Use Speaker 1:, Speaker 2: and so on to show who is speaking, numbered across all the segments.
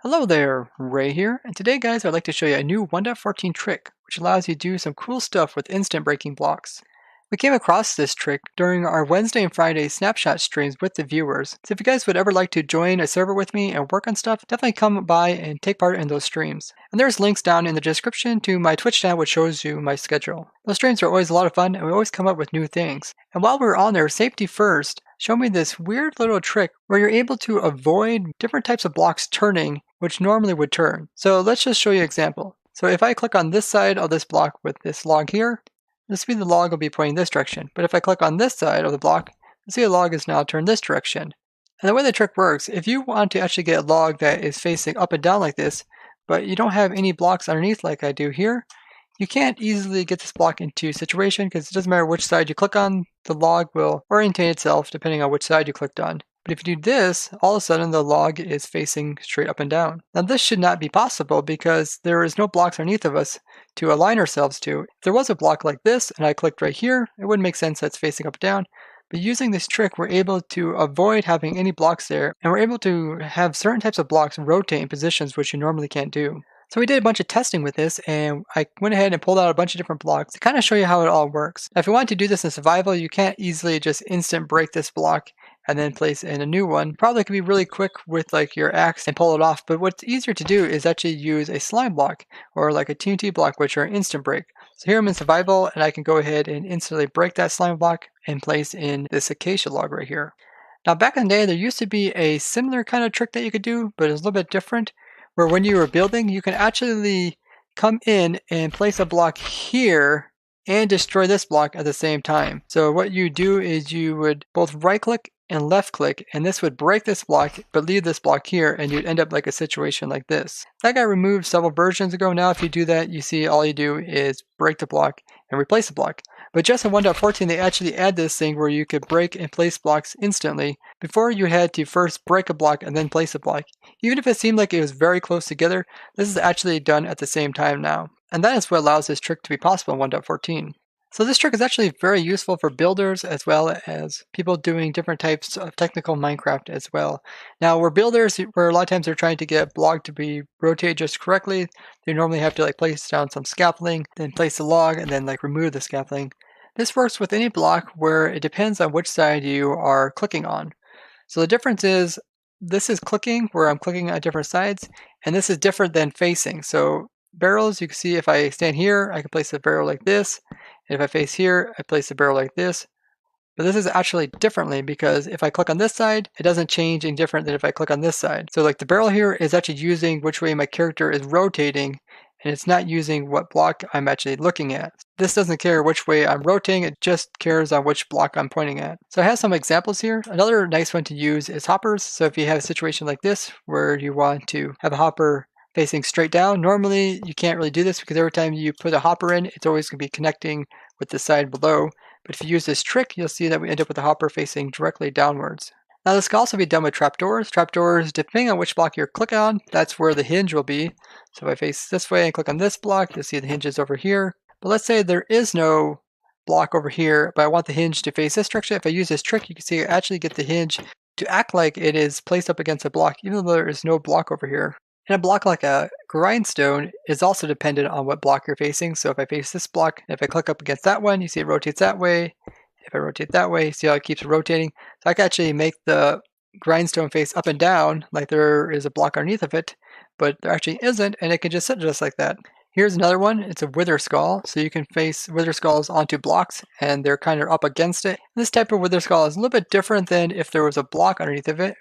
Speaker 1: Hello there, Ray here, and today guys I'd like to show you a new 1.14 trick which allows you to do some cool stuff with instant breaking blocks. We came across this trick during our Wednesday and Friday snapshot streams with the viewers, so if you guys would ever like to join a server with me and work on stuff, definitely come by and take part in those streams. And there's links down in the description to my Twitch channel which shows you my schedule. Those streams are always a lot of fun and we always come up with new things. And while we're on there, safety first, show me this weird little trick where you're able to avoid different types of blocks turning which normally would turn. So let's just show you an example. So if I click on this side of this block with this log here, you'll see the log will be pointing this direction. But if I click on this side of the block, you'll see the log is now turned this direction. And the way the trick works, if you want to actually get a log that is facing up and down like this, but you don't have any blocks underneath like I do here, you can't easily get this block into situation because it doesn't matter which side you click on, the log will orientate itself depending on which side you clicked on. But if you do this, all of a sudden the log is facing straight up and down. Now this should not be possible because there is no blocks underneath of us to align ourselves to. If there was a block like this and I clicked right here, it wouldn't make sense that it's facing up and down. But using this trick, we're able to avoid having any blocks there, and we're able to have certain types of blocks rotate in positions which you normally can't do. So we did a bunch of testing with this, and I went ahead and pulled out a bunch of different blocks to kind of show you how it all works. Now, if you want to do this in survival, you can't easily just instant break this block and then place in a new one. Probably could be really quick with like your axe and pull it off, but what's easier to do is actually use a slime block or like a TNT block, which are instant break. So here I'm in survival, and I can go ahead and instantly break that slime block and place in this acacia log right here. Now back in the day, there used to be a similar kind of trick that you could do, but it's a little bit different, where when you were building, you can actually come in and place a block here and destroy this block at the same time. So what you do is you would both right click and left click, and this would break this block but leave this block here, and you'd end up like a situation like this. That got removed several versions ago. Now if you do that, you see all you do is break the block and replace the block. But just in 1.14 they actually add this thing where you could break and place blocks instantly. Before you had to first break a block and then place a block. Even if it seemed like it was very close together, this is actually done at the same time now. And that is what allows this trick to be possible in 1.14. So this trick is actually very useful for builders as well as people doing different types of technical Minecraft as well. Now we're builders where a lot of times they're trying to get a block to be rotated just correctly. They normally have to like place down some scaffolding, then place the log, and then like remove the scaffolding. This works with any block where it depends on which side you are clicking on. So the difference is this is clicking where I'm clicking on different sides, and this is different than facing. So barrels, you can see if I stand here, I can place the barrel like this. And if I face here, I place the barrel like this. But this is actually differently because if I click on this side, it doesn't change any different than if I click on this side. So like the barrel here is actually using which way my character is rotating, and it's not using what block I'm actually looking at. This doesn't care which way I'm rotating, it just cares on which block I'm pointing at. So I have some examples here. Another nice one to use is hoppers. So if you have a situation like this where you want to have a hopper facing straight down, normally you can't really do this because every time you put a hopper in, it's always going to be connecting with the side below. But if you use this trick, you'll see that we end up with the hopper facing directly downwards. Now this can also be done with trapdoors. Trapdoors, depending on which block you're clicking on, that's where the hinge will be. So if I face this way and click on this block, you'll see the hinge is over here. But let's say there is no block over here, but I want the hinge to face this direction. If I use this trick, you can see I actually get the hinge to act like it is placed up against a block, even though there is no block over here. And a block like a grindstone is also dependent on what block you're facing. So if I face this block, if I click up against that one, you see it rotates that way. If I rotate that way, see how it keeps rotating? So I can actually make the grindstone face up and down like there is a block underneath of it, but there actually isn't, and it can just sit just like that. Here's another one. It's a wither skull. So you can face wither skulls onto blocks and they're kind of up against it. This type of wither skull is a little bit different than if there was a block underneath of it.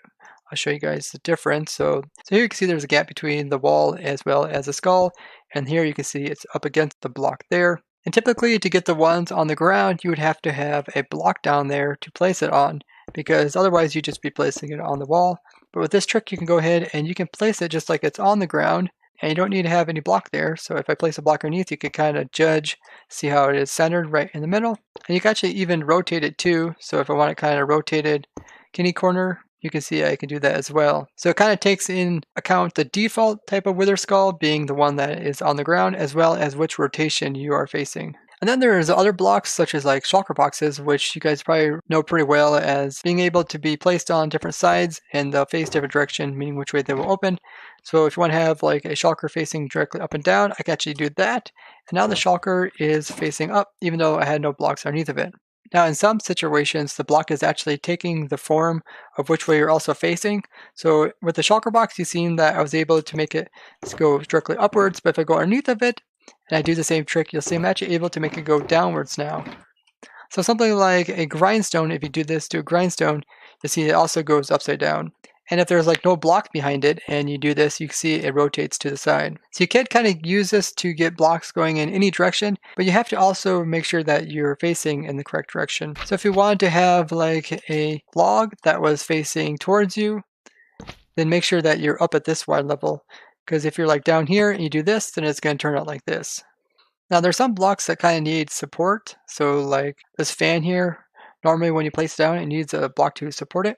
Speaker 1: I'll show you guys the difference. So here you can see there's a gap between the wall as well as the skull. And here you can see it's up against the block there. And typically to get the ones on the ground, you would have to have a block down there to place it on, because otherwise you'd just be placing it on the wall. But with this trick, you can go ahead and you can place it just like it's on the ground, and you don't need to have any block there. So if I place a block underneath, you can kind of judge, see how it is centered right in the middle. And you can actually even rotate it too. So if I want it kind of rotated kitty corner, you can see I can do that as well. So it kind of takes in account the default type of wither skull being the one that is on the ground, as well as which rotation you are facing. And then there's other blocks such as like shulker boxes, which you guys probably know pretty well as being able to be placed on different sides and they'll face different direction, meaning which way they will open. So if you want to have like a shulker facing directly up and down, I can actually do that. And now the shulker is facing up, even though I had no blocks underneath of it. Now, in some situations, the block is actually taking the form of which way you're also facing. So with the shulker box, you've seen that I was able to make it go directly upwards, but if I go underneath of it, and I do the same trick, you'll see I'm actually able to make it go downwards now. So something like a grindstone, if you do this to a grindstone, you'll see it also goes upside down. And if there's like no block behind it and you do this, you can see it rotates to the side. So you can kind of use this to get blocks going in any direction, but you have to also make sure that you're facing in the correct direction. So if you wanted to have like a log that was facing towards you, then make sure that you're up at this wide level. Because if you're like down here and you do this, then it's going to turn out like this. Now there's some blocks that kind of need support. So like this fan here, normally when you place it down, it needs a block to support it.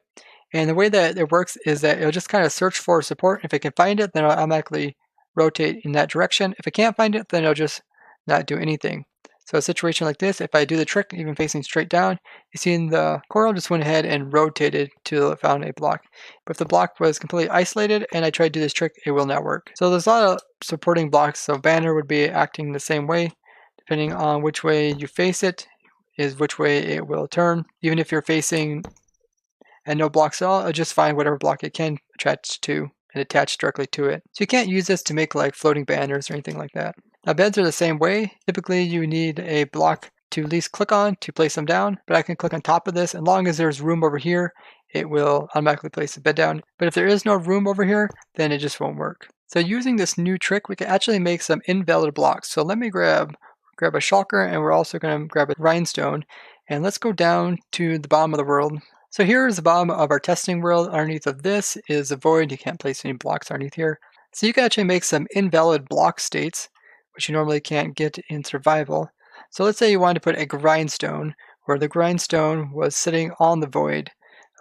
Speaker 1: And the way that it works is that it'll just kind of search for support. If it can find it, then it'll automatically rotate in that direction. If it can't find it, then it'll just not do anything. So a situation like this, if I do the trick even facing straight down, you see the coral just went ahead and rotated till it found a block. But if the block was completely isolated and I tried to do this trick, it will not work. So there's a lot of supporting blocks. So banner would be acting the same way. Depending on which way you face it, is which way it will turn. Even if you're facing and no blocks at all, it'll just find whatever block it can attach to and attach directly to it. So you can't use this to make like floating banners or anything like that. Now beds are the same way. Typically you need a block to at least click on to place them down, but I can click on top of this. As long as there's room over here, it will automatically place the bed down. But if there is no room over here, then it just won't work. So using this new trick, we can actually make some invalid blocks. So let me grab a shulker, and we're also going to grab a rhinestone, and let's go down to the bottom of the world. So here is the bottom of our testing world. Underneath of this is a void. You can't place any blocks underneath here. So you can actually make some invalid block states, which you normally can't get in survival. So let's say you wanted to put a grindstone, where the grindstone was sitting on the void.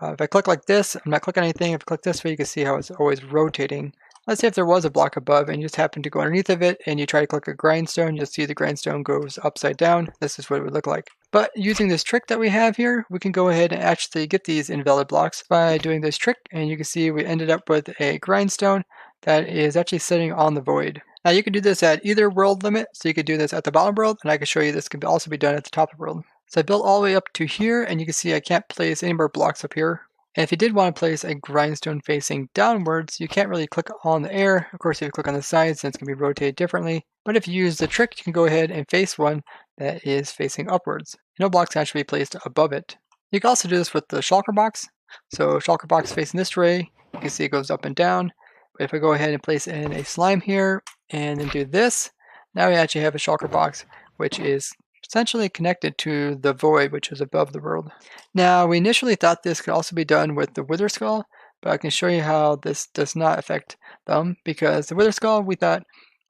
Speaker 1: If I click like this, I'm not clicking anything. If I click this way, you can see how it's always rotating. Let's say if there was a block above and you just happen to go underneath of it and you try to click a grindstone, you'll see the grindstone goes upside down. This is what it would look like. But using this trick that we have here, we can go ahead and actually get these invalid blocks by doing this trick. And you can see we ended up with a grindstone that is actually sitting on the void. Now you can do this at either world limit. So you could do this at the bottom world, and I can show you this can also be done at the top of the world. So I built all the way up to here, and you can see I can't place any more blocks up here. And if you did want to place a grindstone facing downwards, you can't really click on the air. Of course, if you click on the sides, then it's going to be rotated differently. But if you use the trick, you can go ahead and face one that is facing upwards. No blocks can actually be placed above it. You can also do this with the shulker box. So shulker box facing this way, you can see it goes up and down. But if I go ahead and place in a slime here and then do this, now we actually have a shulker box, which is essentially connected to the void, which is above the world. Now, we initially thought this could also be done with the wither skull, but I can show you how this does not affect them, because the wither skull, we thought,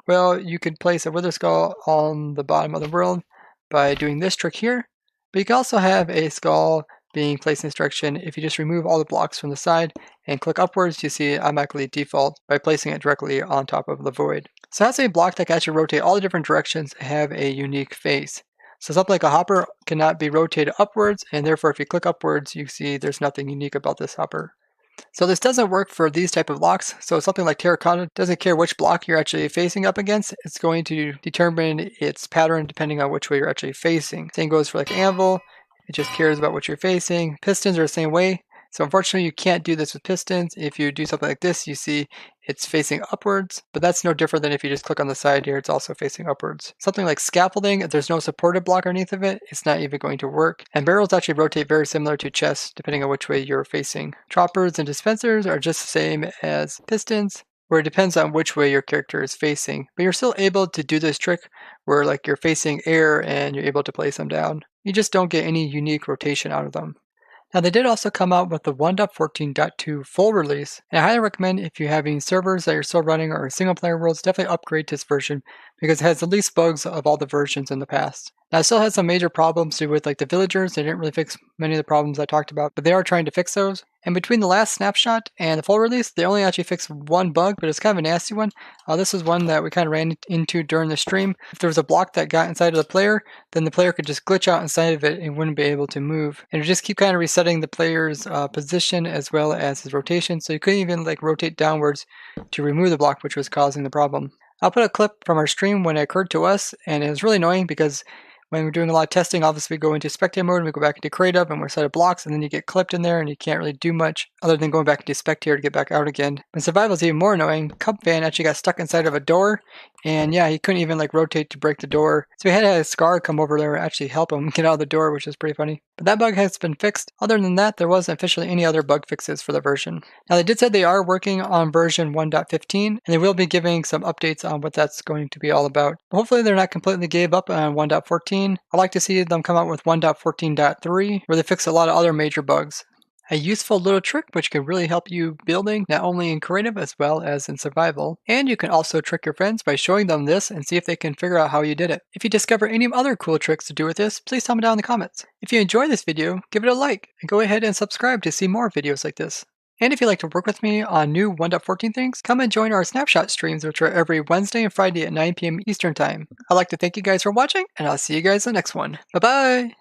Speaker 1: well, you could place a wither skull on the bottom of the world by doing this trick here, but you can also have a skull being placed in this direction. If you just remove all the blocks from the side and click upwards, you see it automatically default by placing it directly on top of the void. So that's a block that can actually rotate all the different directions and have a unique face. So something like a hopper cannot be rotated upwards, and therefore if you click upwards, you see there's nothing unique about this hopper. So this doesn't work for these type of blocks. So something like terracotta doesn't care which block you're actually facing up against. It's going to determine its pattern depending on which way you're actually facing. Same goes for like anvil. It just cares about what you're facing. Pistons are the same way. So unfortunately, you can't do this with pistons. If you do something like this, you see it's facing upwards, but that's no different than if you just click on the side here, it's also facing upwards. Something like scaffolding, if there's no supported block underneath of it, it's not even going to work. And barrels actually rotate very similar to chests, depending on which way you're facing. Choppers and dispensers are just the same as pistons, where it depends on which way your character is facing. But you're still able to do this trick where like you're facing air and you're able to place them down. You just don't get any unique rotation out of them. Now they did also come out with the 1.14.2 full release, and I highly recommend if you're having servers that you're still running or single player worlds, definitely upgrade to this version because it has the least bugs of all the versions in the past. Now, it still has some major problems to do with like the villagers. They didn't really fix many of the problems I talked about, but they are trying to fix those. And between the last snapshot and the full release, they only actually fixed one bug, but it's kind of a nasty one. This is one that we kind of ran into during the stream. If there was a block that got inside of the player, then the player could just glitch out inside of it and wouldn't be able to move. And it would just keep kind of resetting the player's position as well as his rotation, so you couldn't even like rotate downwards to remove the block, which was causing the problem. I'll put a clip from our stream when it occurred to us, and it was really annoying because when we're doing a lot of testing, obviously we go into spectator mode and we go back into creative and we're set of blocks, and then you get clipped in there and you can't really do much other than going back into spectator to get back out again. When survival is even more annoying, Cup Van actually got stuck inside of a door, and yeah, he couldn't even like rotate to break the door. So we had to have a Scar come over there and actually help him get out of the door, which is pretty funny. But that bug has been fixed. Other than that, there wasn't officially any other bug fixes for the version. Now they did say they are working on version 1.15, and they will be giving some updates on what that's going to be all about. But hopefully they're not completely gave up on 1.14. I'd like to see them come out with 1.14.3, where they fix a lot of other major bugs. A useful little trick which can really help you building not only in creative as well as in survival. And you can also trick your friends by showing them this and see if they can figure out how you did it. If you discover any other cool tricks to do with this, please tell me down in the comments. If you enjoyed this video, give it a like and go ahead and subscribe to see more videos like this. And if you'd like to work with me on new 1.14 things, come and join our snapshot streams, which are every Wednesday and Friday at 9 p.m. Eastern Time. I'd like to thank you guys for watching, and I'll see you guys in the next one. Bye-bye!